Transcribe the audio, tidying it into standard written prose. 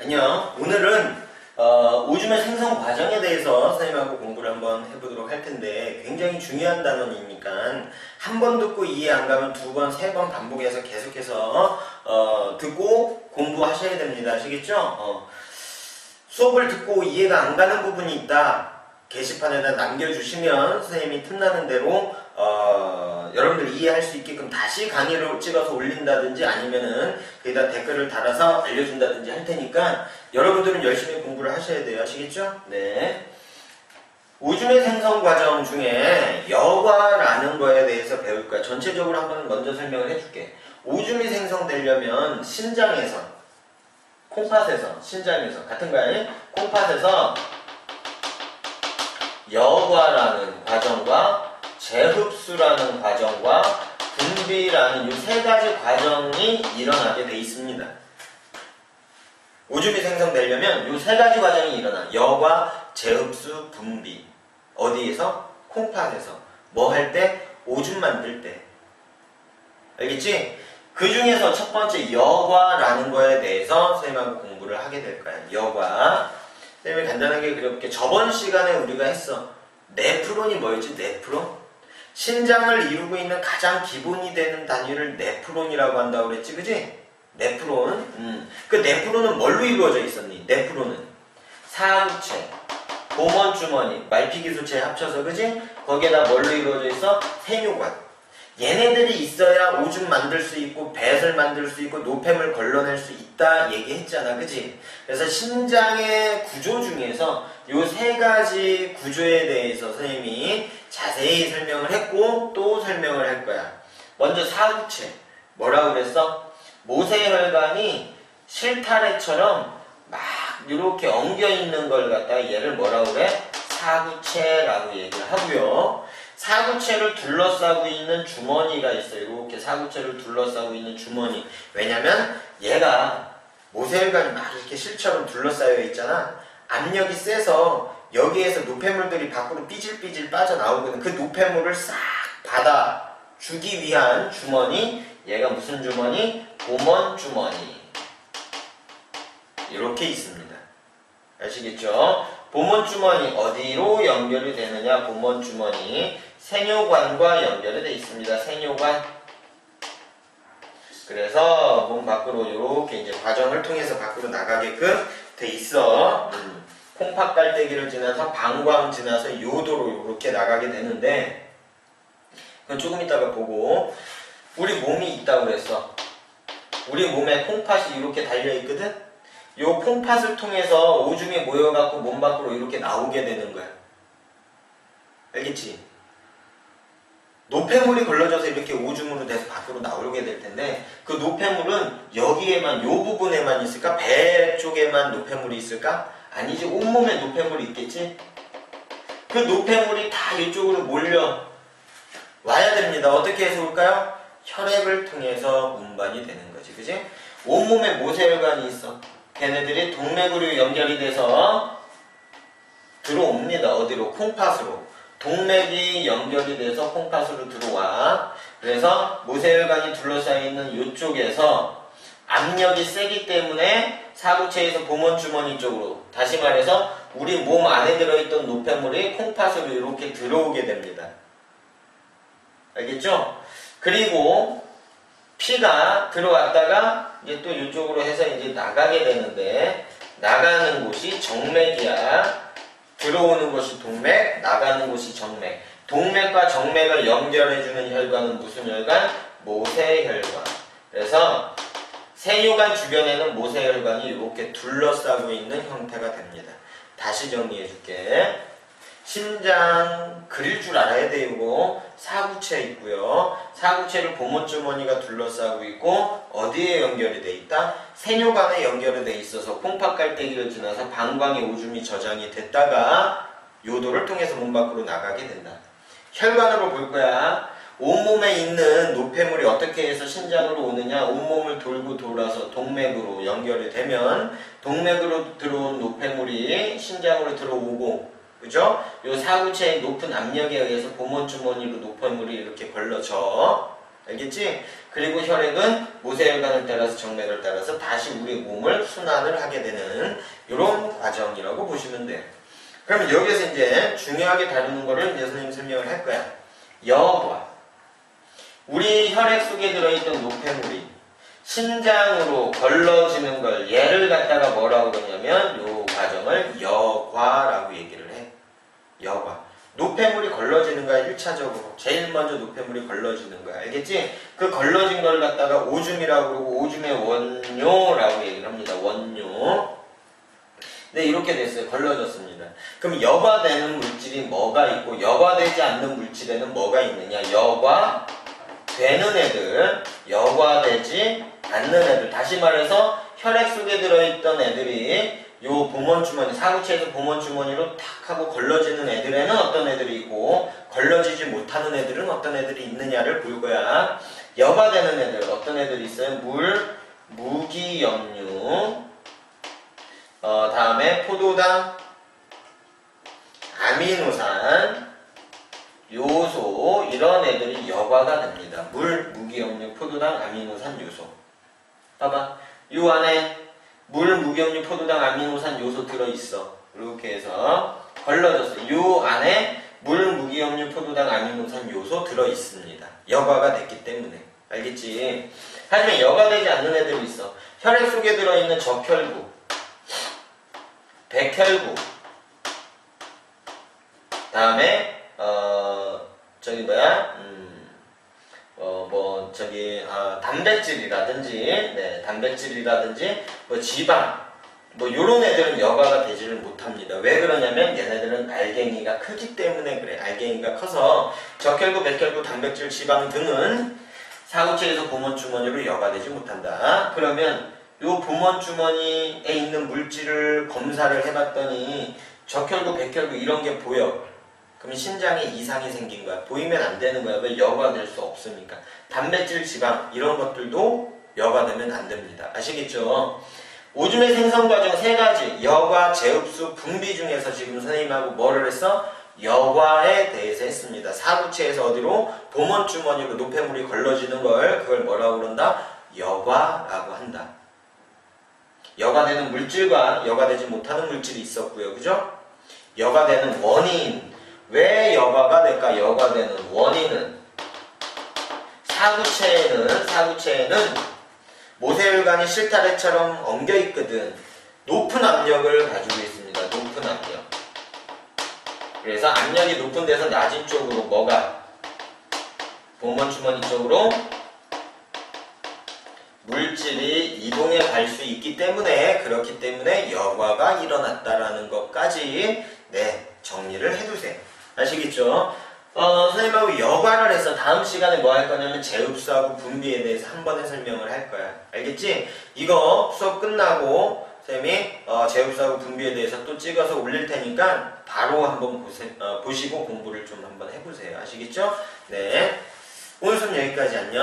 안녕. 오늘은 오줌의 생성 과정에 대해서 선생님하고 공부를 한번 해보도록 할 텐데 굉장히 중요한 단원이니까 한 번 듣고 이해 안 가면 두 번, 세 번 반복해서 계속해서 듣고 공부하셔야 됩니다. 아시겠죠? 수업을 듣고 이해가 안 가는 부분이 있다. 게시판에다 남겨주시면 선생님이 틈나는 대로 여러분들 이해할 수 있게끔 다시 강의를 찍어서 올린다든지 아니면은 거기다 댓글을 달아서 알려준다든지 할 테니까 여러분들은 열심히 공부를 하셔야 돼요. 아시겠죠? 네. 오줌의 생성 과정 중에 여과라는 거에 대해서 배울 거야. 전체적으로 한번 먼저 설명을 해줄게. 오줌이 생성되려면 신장에서, 콩팥에서, 신장에서, 같은 거야. 콩팥에서 여과라는 과정과 재흡수라는 과정과 분비라는 이 세 가지 과정이 일어나게 돼 있습니다. 오줌이 생성되려면 이 세 가지 과정이 일어나. 여과, 재흡수, 분비. 어디에서? 콩팥에서. 뭐 할 때? 오줌 만들 때. 알겠지? 그 중에서 첫 번째 여과라는 거에 대해서 선생님하고 공부를 하게 될 거야. 여과. 선생님이 간단하게 그려볼게. 저번 시간에 우리가 했어. 네프론이 뭐였지? 네프론? 신장을 이루고 있는 가장 기본이 되는 단위를 네프론이라고 한다고 그랬지, 그지? 네프론. 그 네프론은 뭘로 이루어져 있었니? 네프론은 사구체, 보먼주머니, 말피기소체 합쳐서, 그지? 거기에다 뭘로 이루어져 있어? 세뇨관. 얘네들이 있어야 오줌 만들 수 있고 뱃을 만들 수 있고 노폐물 걸러낼 수 있다 얘기했잖아, 그지? 그래서 신장의 구조 중에서 요 세 가지 구조에 대해서 선생님이 자세히 설명을 했고 또 설명을 할 거야. 먼저 사구체. 뭐라고 그랬어? 모세혈관이 실타래처럼 막 이렇게 엉겨 있는 걸 갖다가 얘를 뭐라고 그래? 사구체라고 얘기를 하고요. 사구체를 둘러싸고 있는 주머니가 있어요. 이렇게 사구체를 둘러싸고 있는 주머니. 왜냐면 얘가 모세혈관이 막 이렇게 실처럼 둘러싸여 있잖아. 압력이 세서 여기에서 노폐물들이 밖으로 삐질삐질 빠져나오거든. 그 노폐물을 싹 받아주기 위한 주머니. 얘가 무슨 주머니? 보먼주머니. 이렇게 있습니다. 아시겠죠? 보먼주머니 어디로 연결이 되느냐? 보먼주머니 세뇨관과 연결이 되어 있습니다. 세뇨관. 그래서 몸 밖으로 이렇게 이제 과정을 통해서 밖으로 나가게끔 돼 있어. 콩팥 깔때기를 지나서 방광 지나서 요도로 이렇게 나가게 되는데, 그건 조금 이따가 보고. 우리 몸이 있다고 그랬어. 우리 몸에 콩팥이 이렇게 달려 있거든. 요 콩팥을 통해서 오줌이 모여갖고 몸 밖으로 이렇게 나오게 되는 거야. 알겠지? 노폐물이 걸러져서 이렇게 오줌으로 돼서 밖으로 나오게 될 텐데 그 노폐물은 여기에만, 요 부분에만 있을까? 배 쪽에만 노폐물이 있을까? 아니지, 온몸에 노폐물이 있겠지? 그 노폐물이 다 이쪽으로 몰려 와야 됩니다. 어떻게 해서 올까요? 혈액을 통해서 운반이 되는 거지, 그지? 온몸에 모세혈관이 있어. 걔네들이 동맥으로 연결이 돼서 들어옵니다. 어디로? 콩팥으로. 동맥이 연결이 돼서 콩팥으로 들어와. 그래서 모세혈관이 둘러싸여 있는 이쪽에서 압력이 세기 때문에 사구체에서 보먼주머니 쪽으로, 다시 말해서 우리 몸 안에 들어있던 노폐물이 콩팥으로 이렇게 들어오게 됩니다. 알겠죠? 그리고 피가 들어왔다가 이제 또 이쪽으로 해서 이제 나가게 되는데, 나가는 곳이 정맥이야. 들어오는 곳이 동맥, 나가는 곳이 정맥. 동맥과 정맥을 연결해주는 혈관은 무슨 혈관? 모세혈관. 그래서 세뇨관 주변에는 모세혈관이 이렇게 둘러싸고 있는 형태가 됩니다. 다시 정리해줄게. 신장 그릴 줄 알아야 되고, 사구체 있고요. 사구체를 보먼주머니가 둘러싸고 있고, 어디에 연결이 돼 있다? 세뇨관에 연결이 돼 있어서 콩팥 깔때기를 지나서 방광에 오줌이 저장이 됐다가 요도를 통해서 몸 밖으로 나가게 된다. 혈관으로 볼 거야. 온몸에 있는 노폐물이 어떻게 해서 신장으로 오느냐? 온몸을 돌고 돌아서 동맥으로 연결이 되면 동맥으로 들어온 노폐물이 신장으로 들어오고, 그죠? 요 사구체의 높은 압력에 의해서 보먼주머니로 노폐물이 이렇게 걸러져. 알겠지? 그리고 혈액은 모세혈관을 따라서 정맥을 따라서 다시 우리 몸을 순환을 하게 되는 이런 과정이라고 보시면 돼요. 그러면 여기서 이제 중요하게 다루는 거를 이제 선생님 설명을 할 거야. 여과. 우리 혈액 속에 들어있던 노폐물이 신장으로 걸러지는 걸 얘를 갖다가 뭐라고 그러냐면 요 과정을 여과라고 얘기를 해. 여과. 노폐물이 걸러지는 거야. 1차적으로 제일 먼저 노폐물이 걸러지는 거야. 알겠지? 그 걸러진 걸 갖다가 오줌이라고 그러고 오줌의 원료라고 얘기를 합니다. 원료. 네, 이렇게 됐어요. 걸러졌습니다. 그럼 여과되는 물질이 뭐가 있고 여과되지 않는 물질에는 뭐가 있느냐? 여과되는 애들, 여과되지 않는 애들. 다시 말해서 혈액 속에 들어있던 애들이 요 보먼주머니, 사구체에서 보먼주머니로 탁 하고 걸러지는 애들에는 어떤 애들이 있고 걸러지지 못하는 애들은 어떤 애들이 있느냐를 볼 거야. 여과되는 애들 어떤 애들이 있어요? 물, 무기염류, 다음에 포도당, 아미노산, 요소 이런 애들이 여과가 됩니다. 물, 무기염류, 포도당, 아미노산, 요소. 봐봐. 요 안에 물, 무기염류, 포도당, 아미노산, 요소 들어있어. 이렇게 해서 걸러졌어. 요 안에 물, 무기염류, 포도당, 아미노산, 요소 들어있습니다. 여과가 됐기 때문에. 알겠지? 하지만 여과되지 않는 애들이 있어. 혈액 속에 들어있는 적혈구, 백혈구, 다음에 저기 뭐야 단백질이라든지, 네, 단백질이라든지 뭐 지방, 뭐 요런 애들은 여과가 되지를 못합니다. 왜 그러냐면 얘네들은 알갱이가 크기 때문에 그래. 알갱이가 커서 적혈구, 백혈구, 단백질, 지방 등은 사구체에서 보먼주머니로 여과되지 못한다. 그러면 요 보먼주머니에 있는 물질을 검사를 해봤더니 적혈구, 백혈구 이런 게 보여. 그럼 신장에 이상이 생긴 거야. 보이면 안 되는 거야. 왜? 여과될 수 없으니까. 단백질, 지방 이런 것들도 여과되면 안 됩니다. 아시겠죠? 오줌의 생성 과정 세 가지. 여과, 제흡수, 분비 중에서 지금 선생님하고 뭐를 했어? 여과에 대해서 했습니다. 사구체에서 어디로? 보먼주머니로 노폐물이 걸러지는 걸 그걸 뭐라고 그런다? 여과라고 한다. 여과되는 물질과 여과되지 못하는 물질이 있었고요. 그죠? 여과되는 원인. 왜 여과가 될까? 여과되는 원인은 사구체에는 모세혈관이 실타래처럼 엉겨 있거든. 높은 압력을 가지고 있습니다. 높은 압력. 그래서 압력이 높은 데서 낮은 쪽으로 뭐가? 보먼주머니 쪽으로 물질이 이동해 갈 수 있기 때문에 그렇기 때문에 여과가 일어났다라는 것까지 네, 정리를 해두세요. 아시겠죠? 선생님하고 여과를 해서 다음 시간에 뭐 할 거냐면 제흡수하고 분비에 대해서 한 번에 설명을 할 거야. 알겠지? 이거 수업 끝나고 선생님이 제흡수하고 분비에 대해서 또 찍어서 올릴 테니까 바로 한번 보시고 공부를 좀 한번 해보세요. 아시겠죠? 네. 오늘 수업 여기까지. 안녕.